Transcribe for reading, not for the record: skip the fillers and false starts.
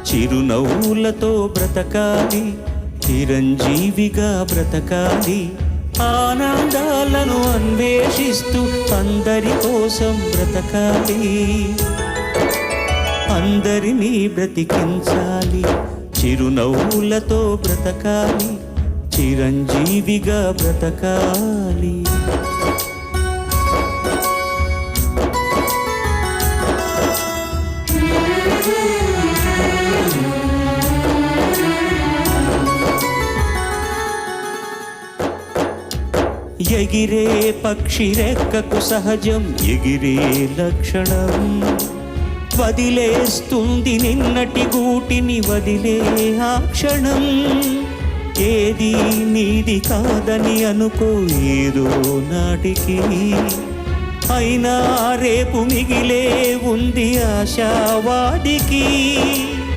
చిరునవ్వులతో బ్రతకాలి, చిరంజీవిగా బ్రతకాలి, ఆనందాలను అన్వేషిస్తూ అందరి కోసం బ్రతకాలి, అందరినీ బ్రతికించాలి, చిరునవ్వులతో బ్రతకాలి, చిరంజీవిగా బ్రతకాలి. ఎగిరే పక్షి రెక్కకు సహజం ఎగిరే లక్షణం, వదిలేస్తుంది నిన్నటి గూటిని వదిలే ఆ క్షణం. ఏది నీది కాదని అనుకో ఏదో నాటికి, అయినా రేపు మిగిలే ఉంది ఆశావాదికి.